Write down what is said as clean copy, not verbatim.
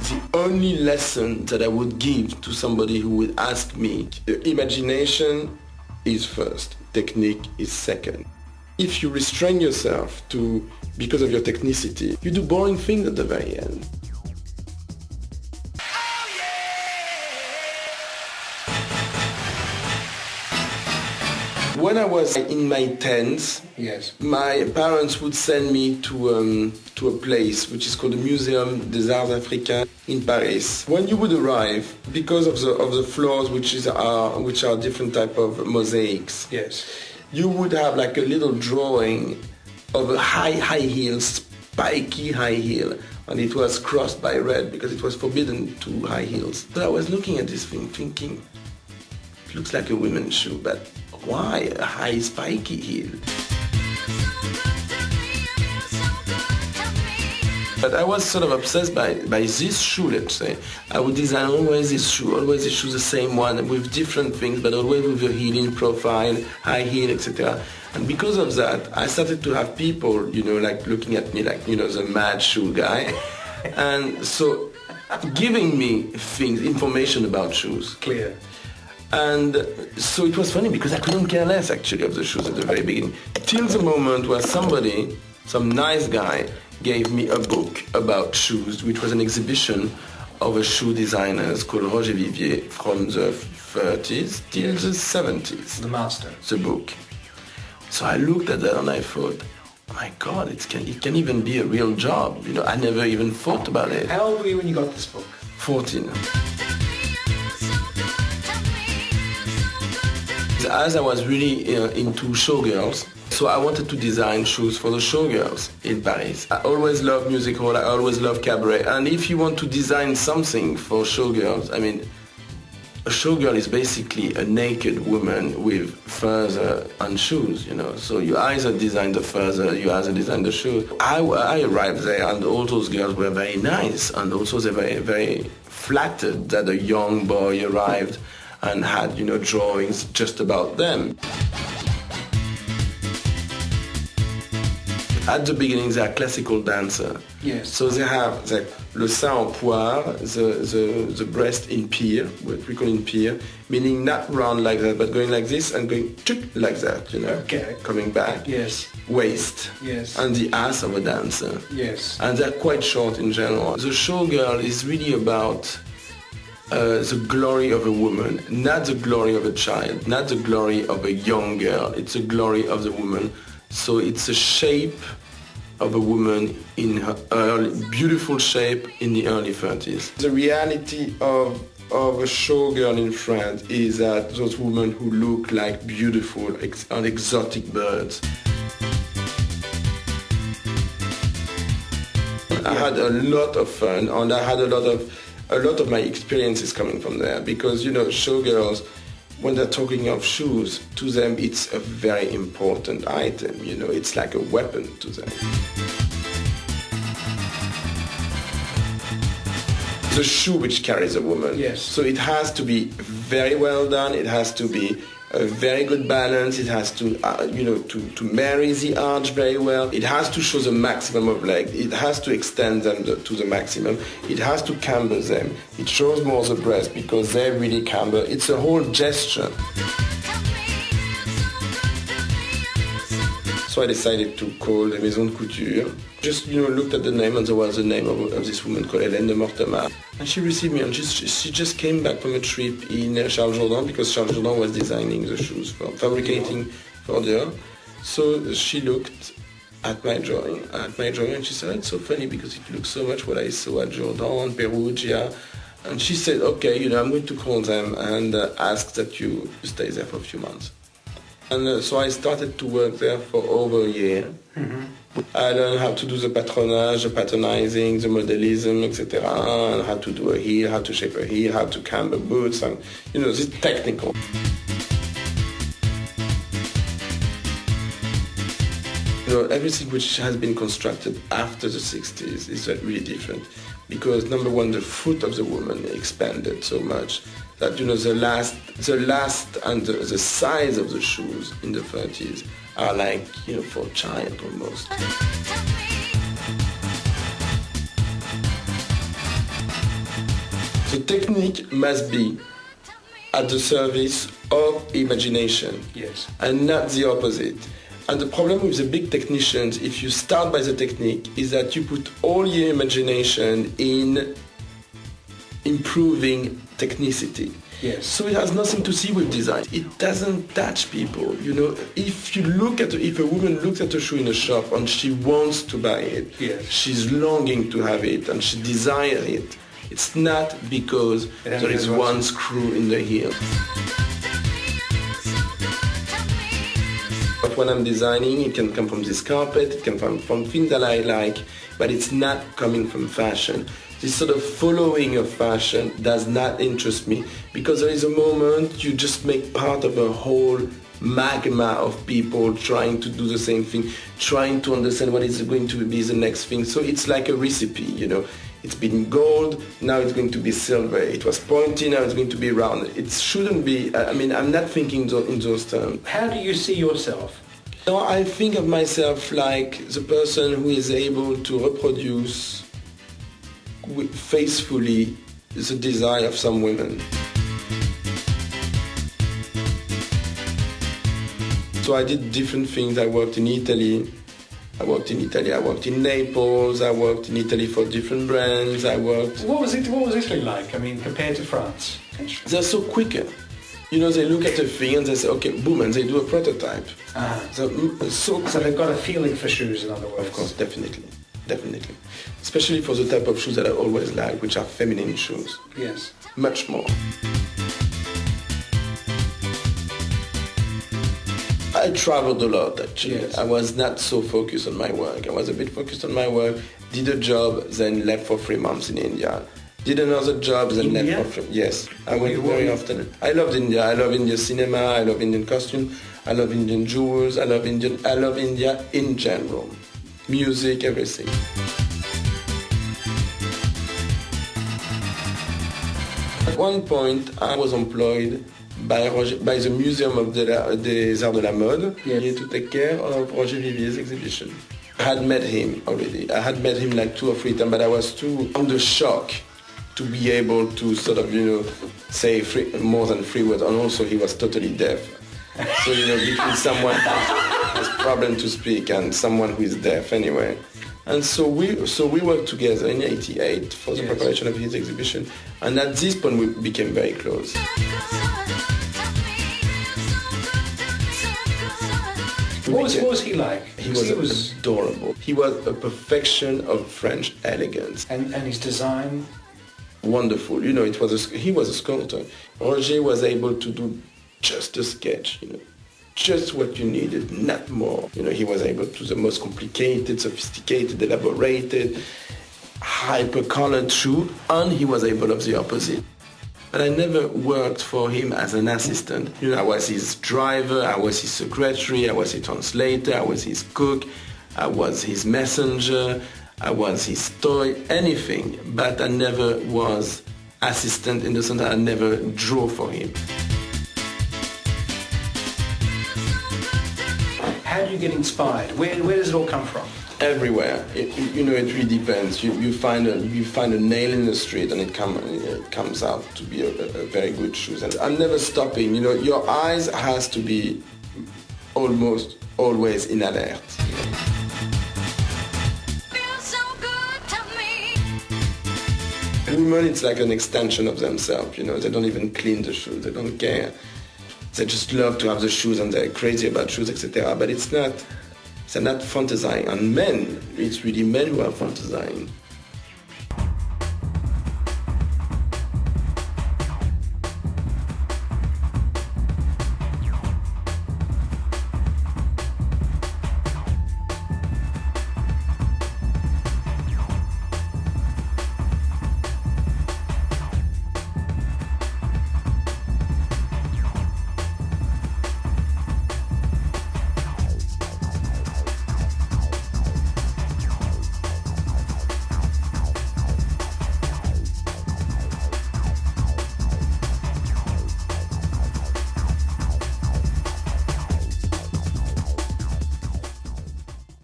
The only lesson that I would give to somebody who would ask me, imagination is first, technique is second. If you restrain yourself because of your technicity, you do boring things at the very end. When I was in my teens, yes, my parents would send me to a place which is called the Muséum des Arts Africains in Paris. When you would arrive, because of the floors which are different type of mosaics, yes, you would have like a little drawing of a high heel, spiky high heel, and it was crossed by red because it was forbidden to high heels. So I was looking at this thing thinking, it looks like a women's shoe, but why a high spiky heel? But I was sort of obsessed by this shoe, let's say. I would design always this shoe, the same one, with different things, but always with a heel in profile, high heel, etc. And because of that, I started to have people, like looking at me like, the mad shoe guy. And so giving me things, information about shoes. Clear. And so it was funny because I couldn't care less actually of the shoes at the very beginning. Till the moment where some nice guy, gave me a book about shoes, which was an exhibition of a shoe designers called Roger Vivier from the 30s till the 70s. The master. The book. So I looked at that and I thought, oh my God, it can even be a real job. I never even thought about it. How old were you when you got this book? 14. As I was really into showgirls, so I wanted to design shoes for the showgirls in Paris. I always loved music hall, I always loved cabaret. And if you want to design something for showgirls, a showgirl is basically a naked woman with furs and shoes, So you either design the furs or you either design the shoes. I arrived there and all those girls were very nice and also they were very, very flattered that a young boy arrived and had, drawings just about them. At the beginning, they are classical dancer. Yes. So they have le sein en poire, the breast in pier, what we call in pier, meaning not round like that, but going like this and going like that, Okay. Coming back. Yes. Waist. Yes. And the ass of a dancer. Yes. And they're quite short in general. The showgirl is really about the glory of a woman, not the glory of a child, not the glory of a young girl. It's the glory of the woman. So it's a shape of a woman in her beautiful shape in the early 30s. The reality of a showgirl in France is that those women who look like beautiful and exotic birds. I had a lot of fun and I had a lot of my experiences coming from there because, showgirls, when they're talking of shoes, to them it's a very important item, it's like a weapon to them. The shoe which carries a woman. Yes. So it has to be very well done, it has to be a very good balance, it has to, to marry the arch very well, it has to show the maximum of leg, it has to extend them to the maximum, it has to camber them, it shows more the breast because they really camber, it's a whole gesture. So I decided to call the Maison de Couture. Just, looked at the name and there was the name of this woman called Hélène de Mortemart. And she received me and she just came back from a trip in Charles Jourdan because Charles Jourdan was designing the shoes, fabricating for her. So she looked at my drawing and she said, it's so funny because it looks so much what I saw at Jourdan, Perugia. And she said, okay, I'm going to call them and ask that you stay there for a few months. And so I started to work there for over a year. Mm-hmm. I learned how to do the patronage, the patronizing, the modelism, etc. And how to do a heel, how to shape a heel, how to camber boots, and this technical. Everything which has been constructed after the 60s is really different because number one, the foot of the woman expanded so much that the last and the size of the shoes in the 30s are like for a child almost. The technique must be at the service of imagination, Yes. and not the opposite. And the problem with the big technicians, if you start by the technique, is that you put all your imagination in improving technicity. Yes. So it has nothing to see with design. It doesn't touch people. You know, if a woman looks at a shoe in a shop and she wants to buy it, Yes. she's longing to have it and she desires it. It's not because there is one screw in the heel. But when I'm designing, it can come from this carpet, it can come from things that I like, but it's not coming from fashion. This sort of following of fashion does not interest me, because there is a moment you just make part of a whole magma of people trying to do the same thing, trying to understand what is going to be the next thing. So it's like a recipe, you know. It's been gold, now it's going to be silver. It was pointy, now it's going to be round. It shouldn't be, I'm not thinking in those terms. How do you see yourself? No, I think of myself like the person who is able to reproduce faithfully the desire of some women. So I did different things. I worked in Italy. I worked in Naples, I worked in Italy for different brands, What was Italy like, compared to France? They're so quicker. You know, they look at a thing and they say, okay, boom, and they do a prototype. So they've got a feeling for shoes, in other words. Of course, definitely. Especially for the type of shoes that I always like, which are feminine shoes. Yes. Much more. I traveled a lot, actually. Yes. I was not so focused on my work. I was a bit focused on my work, did a job, then left for 3 months in India. Did another job, then India? left for 3 months. Yes, I went very often. I loved India. I love Indian cinema. I love Indian costume. I love Indian jewels. I love India in general. Music, everything. At one point, I was employed by the Museum of des Arts de la Mode, yes, to take care of Roger Vivier's exhibition. I had met him already. I had met him like 2 or 3 times, but I was too under shock to be able to sort of, say more than 3 words. And also he was totally deaf. So, between someone who has problem to speak and someone who is deaf anyway. And so we worked together in '88 for the preparation of his exhibition. And at this point we became very close. What was he like? He was adorable. He was a perfection of French elegance. And his design? Wonderful. He was a sculptor. Roger was able to do just a sketch, just what you needed, not more. He was able to do the most complicated, sophisticated, elaborated, hyper-colored shoe, and he was able of the opposite. But I never worked for him as an assistant. I was his driver, I was his secretary, I was his translator, I was his cook, I was his messenger, I was his toy, anything. But I never was assistant in the sense that I never drew for him. How do you get inspired? Where does it all come from? Everywhere. It really depends. You find a nail in the street and it comes out to be a very good shoes. And I'm never stopping. Your eyes has to be almost always in alert. Women, it's like an extension of themselves. They don't even clean the shoes. They don't care. They just love to have the shoes and they're crazy about shoes, etc. But they're not fantasizing. And men, it's really men who are fantasizing.